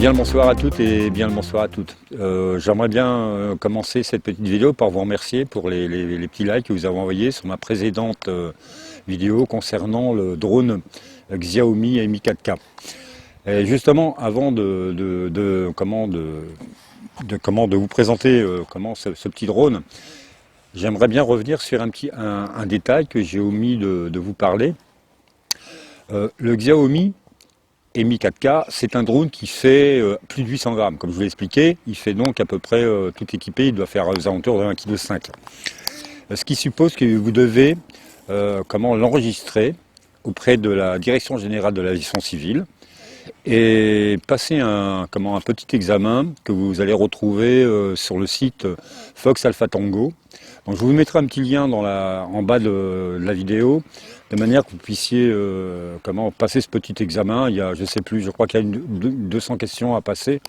Bien le bonsoir à toutes et bien le bonsoir à toutes. J'aimerais bien commencer cette petite vidéo par vous remercier pour les petits likes que vous avez envoyés sur ma précédente vidéo concernant le drone Xiaomi Mi 4K. Et justement, avant de vous présenter ce petit drone, j'aimerais bien revenir sur un détail que j'ai omis de vous parler. Le Xiaomi Mi 4K, c'est un drone qui fait plus de 800 grammes. Comme je vous l'ai expliqué, il fait donc à peu près tout équipé, il doit faire aux alentours de 1,5 kg. Ce qui suppose que vous devez l'enregistrer auprès de la Direction Générale de l'Aviation Civile et passer un petit examen que vous allez retrouver sur le site Fox Alpha Tango. Donc je vous mettrai un petit lien en bas de la vidéo, de manière que vous puissiez passer ce petit examen. Il y a, je sais plus, je crois qu'il y a 200 questions à passer.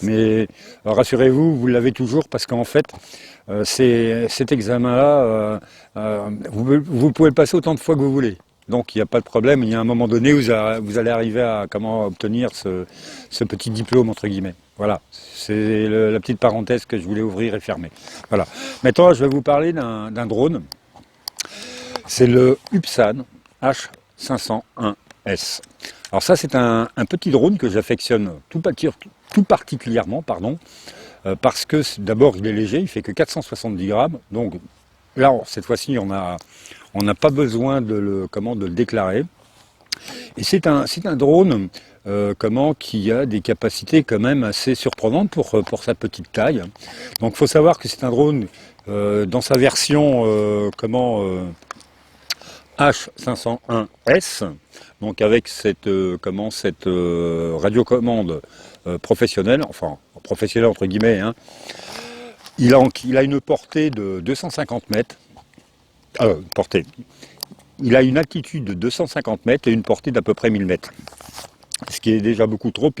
Mais rassurez-vous, vous l'avez toujours parce qu'en fait, cet examen-là, vous pouvez le passer autant de fois que vous voulez. Donc il n'y a pas de problème, il y a un moment donné où vous allez arriver à obtenir ce petit diplôme, entre guillemets. Voilà, c'est la petite parenthèse que je voulais ouvrir et fermer. Voilà. Maintenant, je vais vous parler d'un drone. C'est le Upsan H501S. Alors ça, c'est un petit drone que j'affectionne tout particulièrement, parce que d'abord, il est léger, il fait que 470 grammes. Donc là, cette fois-ci, on n'a pas besoin de le déclarer. Et c'est un drone qui a des capacités quand même assez surprenantes pour sa petite taille. Donc il faut savoir que c'est un drone dans sa version H501S, donc avec cette radiocommande professionnelle, enfin professionnelle entre guillemets. Hein. Il a une portée de 250 mètres. Il a une altitude de 250 mètres et une portée d'à peu près 1000 mètres. Ce qui est déjà beaucoup trop,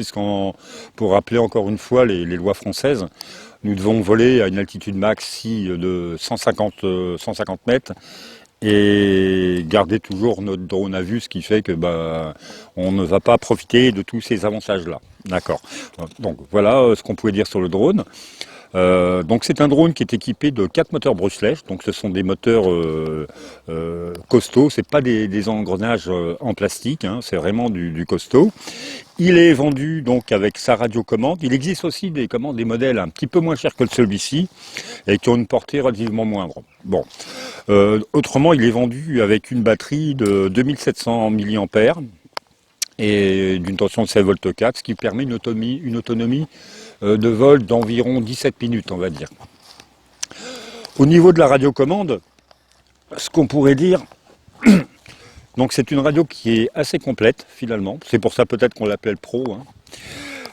pour rappeler encore une fois les lois françaises, nous devons voler à une altitude maxi de 150 mètres et garder toujours notre drone à vue, ce qui fait que on ne va pas profiter de tous ces avantages-là. D'accord. Donc voilà ce qu'on pouvait dire sur le drone. Donc c'est un drone qui est équipé de 4 moteurs Brushless, donc ce sont des moteurs costauds, c'est pas des engrenages en plastique, hein, c'est vraiment du costaud. Il est vendu donc avec sa radiocommande. Il existe aussi des modèles un petit peu moins chers que celui-ci et qui ont une portée relativement moindre. Bon, autrement il est vendu avec une batterie de 2700 mAh et d'une tension de 16 volts 4, ce qui permet une autonomie de vol d'environ 17 minutes, on va dire. Au niveau de la radiocommande, ce qu'on pourrait dire, donc c'est une radio qui est assez complète finalement, c'est pour ça peut-être qu'on l'appelle Pro. Hein.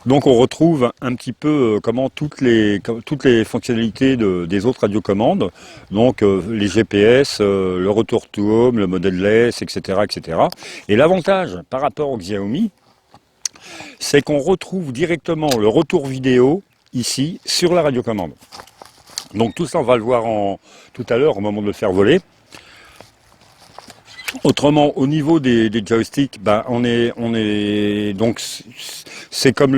Donc on retrouve un petit peu toutes les fonctionnalités des autres radiocommandes, donc les GPS, le retour to home, le modelless, etc., etc. Et l'avantage par rapport au Xiaomi, c'est qu'on retrouve directement le retour vidéo ici sur la radiocommande. Donc tout ça on va le voir tout à l'heure au moment de le faire voler. Autrement, au niveau des joysticks, donc c'est comme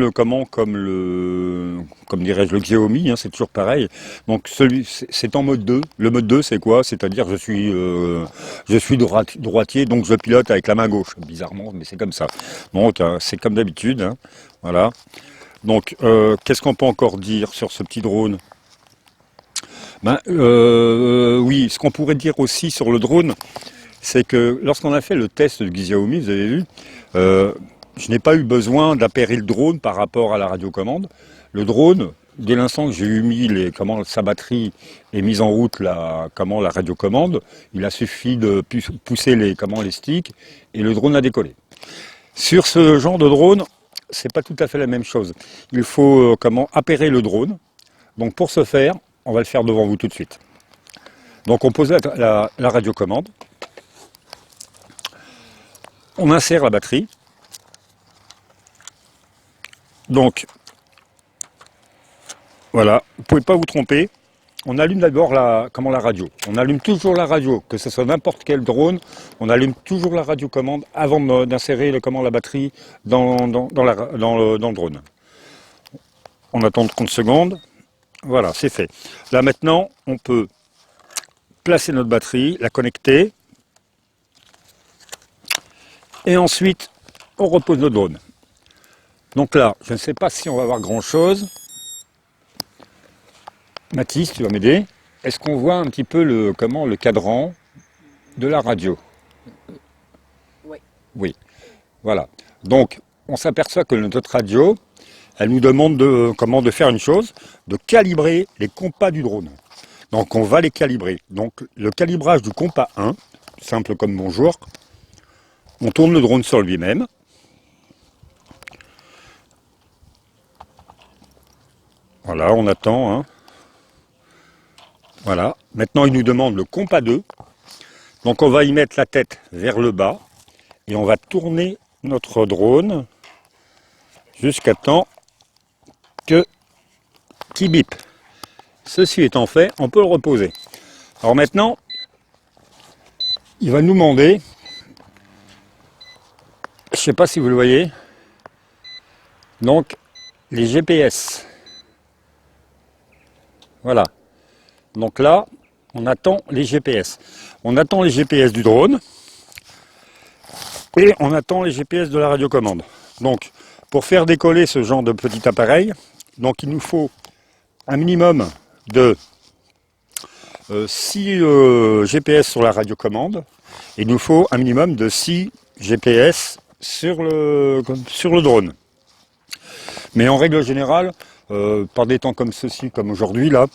dirais-je le Xiaomi, hein, c'est toujours pareil. Donc c'est en mode 2. Le mode 2 c'est quoi? C'est-à-dire je suis droitier, donc je pilote avec la main gauche, bizarrement, mais c'est comme ça. Donc c'est comme d'habitude, hein, voilà. Donc qu'est-ce qu'on peut encore dire sur ce petit drone? Oui, ce qu'on pourrait dire aussi sur le drone, c'est que lorsqu'on a fait le test de Xiaomi, vous avez vu, je n'ai pas eu besoin d'appairer le drone par rapport à la radiocommande. Le drone, dès l'instant que j'ai mis sa batterie est mise en route la radiocommande, il a suffi de pousser les sticks et le drone a décollé. Sur ce genre de drone, c'est pas tout à fait la même chose. Il faut appairer le drone. Donc pour ce faire, on va le faire devant vous tout de suite. Donc on pose la radiocommande. On insère la batterie. Donc, voilà, vous ne pouvez pas vous tromper. On allume d'abord la radio. On allume toujours la radio, que ce soit n'importe quel drone, on allume toujours la radiocommande avant d'insérer la batterie dans le drone. On attend 30 secondes. Voilà, c'est fait. Là maintenant, on peut placer notre batterie, la connecter. Et ensuite, on repose notre drone. Donc là, je ne sais pas si on va voir grand chose. Mathis, tu vas m'aider. Est-ce qu'on voit un petit peu le cadran de la radio? Oui. Oui. Voilà. Donc, on s'aperçoit que notre radio, elle nous demande de faire une chose, de calibrer les compas du drone. Donc, on va les calibrer. Donc, le calibrage du compas 1, simple comme bonjour, on tourne le drone sur lui-même. Voilà, on attend. Hein. Voilà. Maintenant, il nous demande le compas 2. Donc, on va y mettre la tête vers le bas et on va tourner notre drone jusqu'à temps qu'il bip. Ceci étant fait, on peut le reposer. Alors maintenant, il va nous demander, je ne sais pas si vous le voyez, donc les GPS. Voilà. Donc là, on attend les GPS. On attend les GPS du drone et on attend les GPS de la radiocommande. Donc, pour faire décoller ce genre de petit appareil, donc il nous faut un minimum de 6 GPS sur la radiocommande. Il nous faut un minimum de 6 GPS sur le drone. Mais en règle générale, par des temps comme ceci, comme aujourd'hui, là,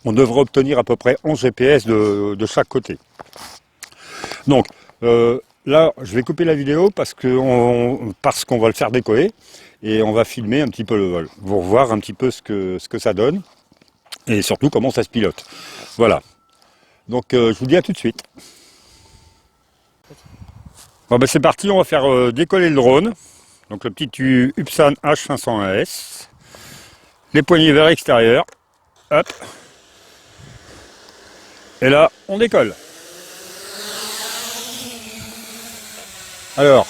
on devrait obtenir à peu près 11 GPS de chaque côté. Donc, là, je vais couper la vidéo parce qu'on va le faire décoller et on va filmer un petit peu le vol. Pour voir un petit peu ce que ça donne et surtout comment ça se pilote. Voilà. Donc, je vous dis à tout de suite. Bon, ben, c'est parti, on va faire décoller le drone. Donc, le petit Upsan H501S. Les poignées vers l'extérieur. Hop. Et là, on décolle. Alors,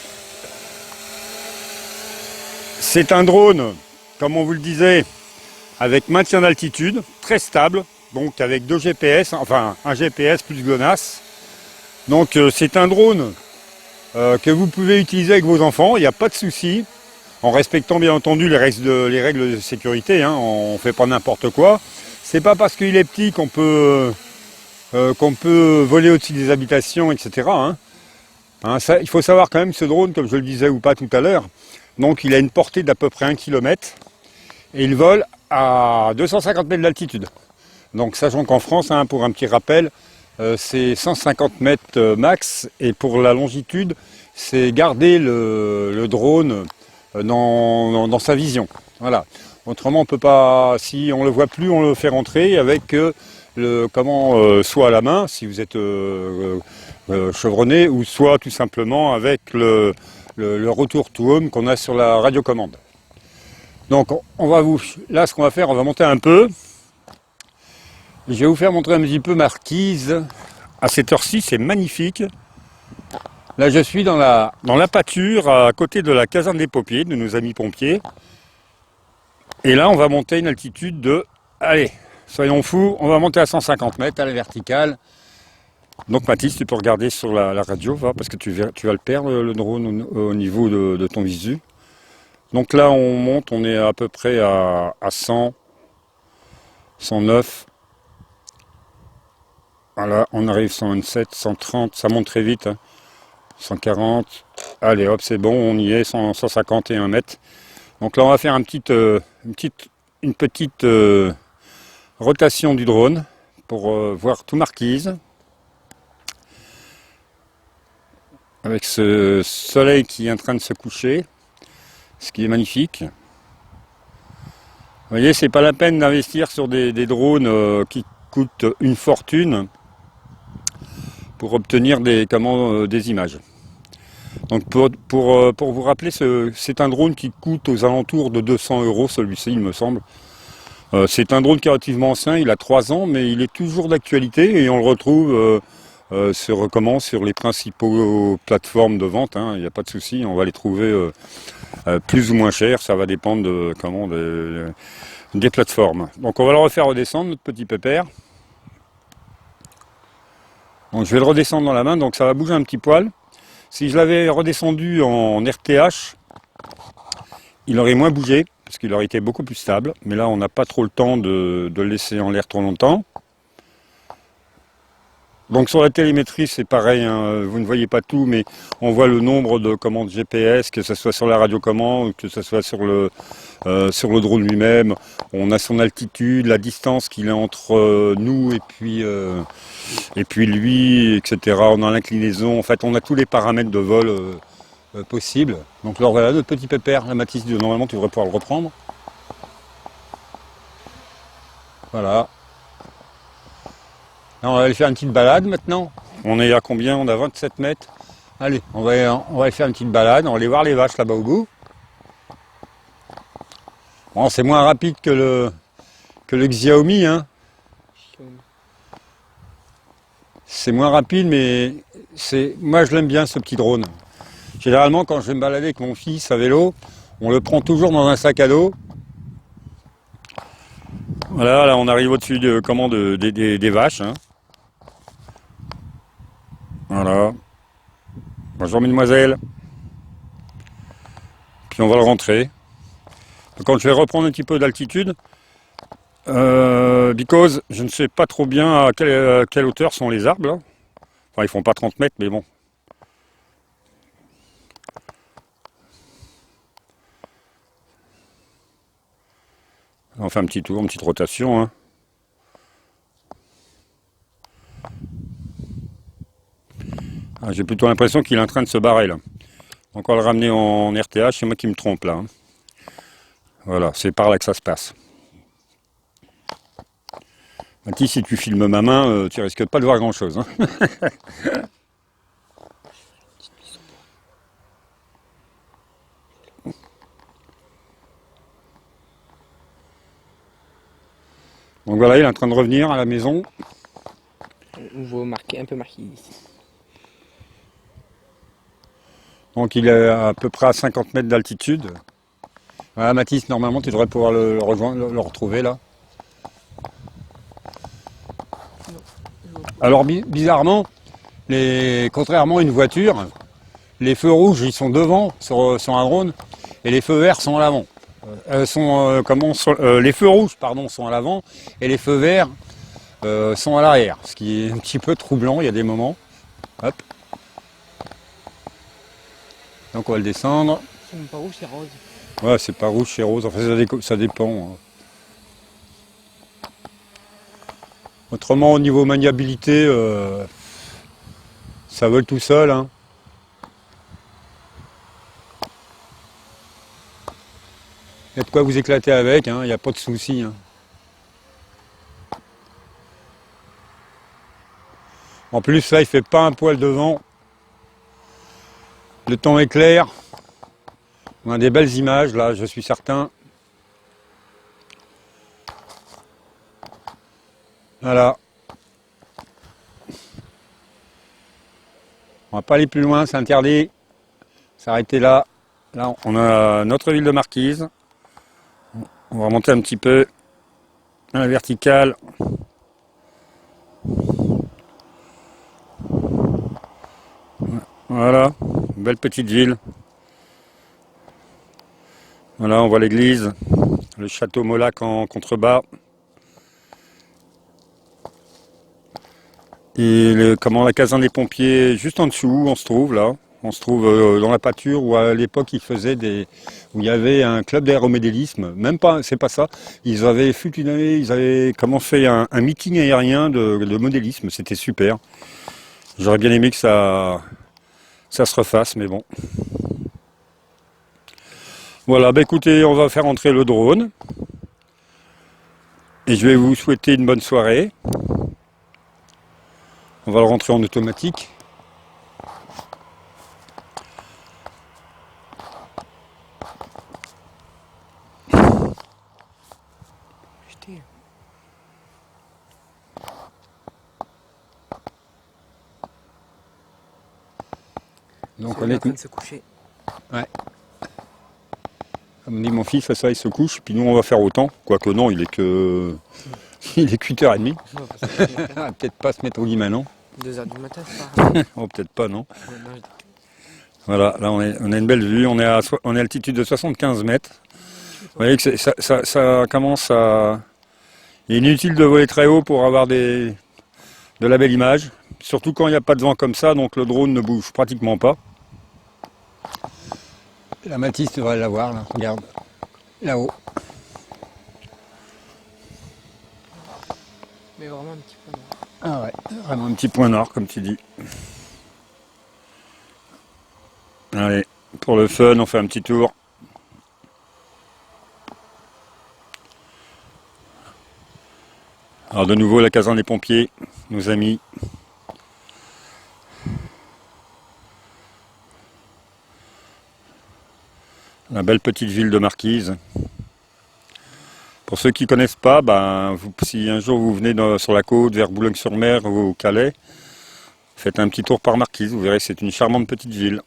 c'est un drone, comme on vous le disait, avec maintien d'altitude, très stable, donc avec 2 GPS, enfin un GPS plus GLONASS. Donc c'est un drone que vous pouvez utiliser avec vos enfants, il n'y a pas de souci, en respectant bien entendu les règles de sécurité, hein, on ne fait pas n'importe quoi. C'est pas parce qu'il est petit qu'on peut voler au-dessus des habitations, etc. Hein. Il faut savoir quand même ce drone, comme je le disais ou pas tout à l'heure, donc il a une portée d'à peu près 1 km et il vole à 250 mètres d'altitude. Donc sachant qu'en France, hein, pour un petit rappel, c'est 150 mètres max et pour la longitude, c'est garder le drone dans sa vision. Voilà. Autrement, on peut pas, si on le voit plus, on le fait rentrer avec soit à la main, si vous êtes chevronné, ou soit tout simplement avec le retour to home qu'on a sur la radiocommande. Donc là ce qu'on va faire, on va monter un peu. Je vais vous faire montrer un petit peu Marquise. À cette heure-ci, c'est magnifique. Là je suis dans la pâture à côté de la caserne des pompiers, de nos amis pompiers. Et là on va monter une altitude de, allez, soyons fous, on va monter à 150 mètres à la verticale. Donc Mathis, tu peux regarder sur la radio, parce que tu vas le perdre, le drone, au niveau de ton visu. Donc là on monte, on est à peu près à 100, 109. Voilà, on arrive 127, 130, ça monte très vite. Hein. 140, allez hop, c'est bon, on y est, 151 mètres. Donc là on va faire une petite rotation du drone pour voir tout Marquise. Avec ce soleil qui est en train de se coucher, ce qui est magnifique. Vous voyez, c'est pas la peine d'investir sur des drones qui coûtent une fortune pour obtenir des images. Donc pour vous rappeler, c'est un drone qui coûte aux alentours de 200 €, celui-ci il me semble. C'est un drone qui est relativement ancien, il a 3 ans, mais il est toujours d'actualité et on le retrouve sur les principaux plateformes de vente, hein, il n'y a pas de souci, on va les trouver plus ou moins chers, ça va dépendre des plateformes. Donc on va le refaire redescendre, notre petit pépère. Donc je vais le redescendre dans la main, donc ça va bouger un petit poil. Si je l'avais redescendu en RTH, il aurait moins bougé, parce qu'il aurait été beaucoup plus stable. Mais là, on n'a pas trop le temps de le laisser en l'air trop longtemps. Donc sur la télémétrie, c'est pareil, hein, vous ne voyez pas tout, mais on voit le nombre de commandes GPS, que ce soit sur la radiocommande, que ce soit sur le drone lui-même. On a son altitude, la distance qu'il est entre nous et puis lui, etc. On a l'inclinaison, en fait on a tous les paramètres de vol possibles. Donc là voilà notre petit pépère, la Matisse, normalement tu devrais pouvoir le reprendre. Voilà. Là, on va aller faire une petite balade maintenant. On est à combien? On a 27 mètres. Allez, on va aller faire une petite balade. On va aller voir les vaches là-bas au bout. Bon, c'est moins rapide que le Xiaomi, hein. C'est moins rapide, mais moi je l'aime bien ce petit drone. Généralement, quand je vais me balader avec mon fils à vélo, on le prend toujours dans un sac à dos. Voilà, là on arrive au-dessus des vaches, hein. Voilà. Bonjour mesdemoiselles. Puis on va le rentrer. Quand je vais reprendre un petit peu d'altitude, because je ne sais pas trop bien à quelle hauteur sont les arbres là. Enfin ils font pas 30 mètres mais bon. On fait un petit tour, une petite rotation, hein. Ah, j'ai plutôt l'impression qu'il est en train de se barrer là. Donc on va le ramener en RTH, c'est moi qui me trompe là, hein. Voilà, c'est par là que ça se passe. Mathis, si tu filmes ma main, tu risques pas de voir grand chose, hein. Donc voilà, il est en train de revenir à la maison. On voit un peu marqué ici. Donc il est à peu près à 50 mètres d'altitude. Voilà, Mathis, normalement tu devrais pouvoir le rejoindre, le retrouver là. Alors bizarrement, contrairement à une voiture, les feux rouges ils sont devant sur un drone et les feux verts sont à l'avant. Les feux rouges pardon, sont à l'avant et les feux verts sont à l'arrière. Ce qui est un petit peu troublant, il y a des moments. Hop. Donc on va le descendre. C'est pas rouge, c'est rose. Ouais, c'est pas rouge, c'est rose. Enfin, ça dépend. Autrement, au niveau maniabilité, ça vole tout seul, hein. Il y a de quoi vous éclater avec, hein. Il n'y a pas de souci, hein. En plus, là, il fait pas un poil de vent. Le temps est clair. On a des belles images, là, je suis certain. Voilà. On va pas aller plus loin, c'est interdit. S'arrêter là. Là, on a notre ville de Marquise. On va remonter un petit peu à la verticale. Voilà, belle petite ville. Voilà, on voit l'église, le château Molac en contrebas. Et la caserne des pompiers, juste en dessous, on se trouve là. On se trouve dans la pâture où à l'époque où il y avait un club d'aéromodélisme. Même pas, c'est pas ça. Ils avaient fait un meeting aérien de modélisme. C'était super. J'aurais bien aimé que ça se refasse, mais bon. Voilà, bah écoutez, on va faire entrer le drone. Et je vais vous souhaiter une bonne soirée. On va le rentrer en automatique. Donc On est en train honnêtement, de se coucher. comme dit mon fils, ça il se couche, puis nous on va faire autant. Quoique non, il est que. Il est 8h30. On va pas se coucher. Ah, peut-être pas se mettre au lit maintenant. 2 heures du matin, c'est pas grave. Oh, peut-être pas, non. Non, je- Voilà, là on a une belle vue, on est à altitude de 75 mètres. Vous voyez que ça commence à... Il est inutile de voler très haut pour avoir de la belle image. Surtout quand il n'y a pas de vent comme ça, donc le drone ne bouge pratiquement pas. La Matisse devrait l'avoir, là, regarde, là-haut. Mais vraiment un petit peu. Non. Ah ouais, vraiment un petit point nord, comme tu dis. Allez, pour le fun, on fait un petit tour. Alors de nouveau, la caserne des pompiers, nos amis. La belle petite ville de Marquise. Pour ceux qui ne connaissent pas, si un jour vous venez sur la côte vers Boulogne-sur-Mer ou au Calais, faites un petit tour par Marquise, vous verrez que c'est une charmante petite ville.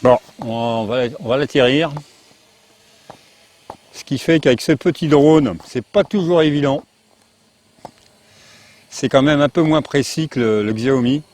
Bon, on va l'atterrir. Ce qui fait qu'avec ce petit drone, c'est pas toujours évident. C'est quand même un peu moins précis que le Xiaomi.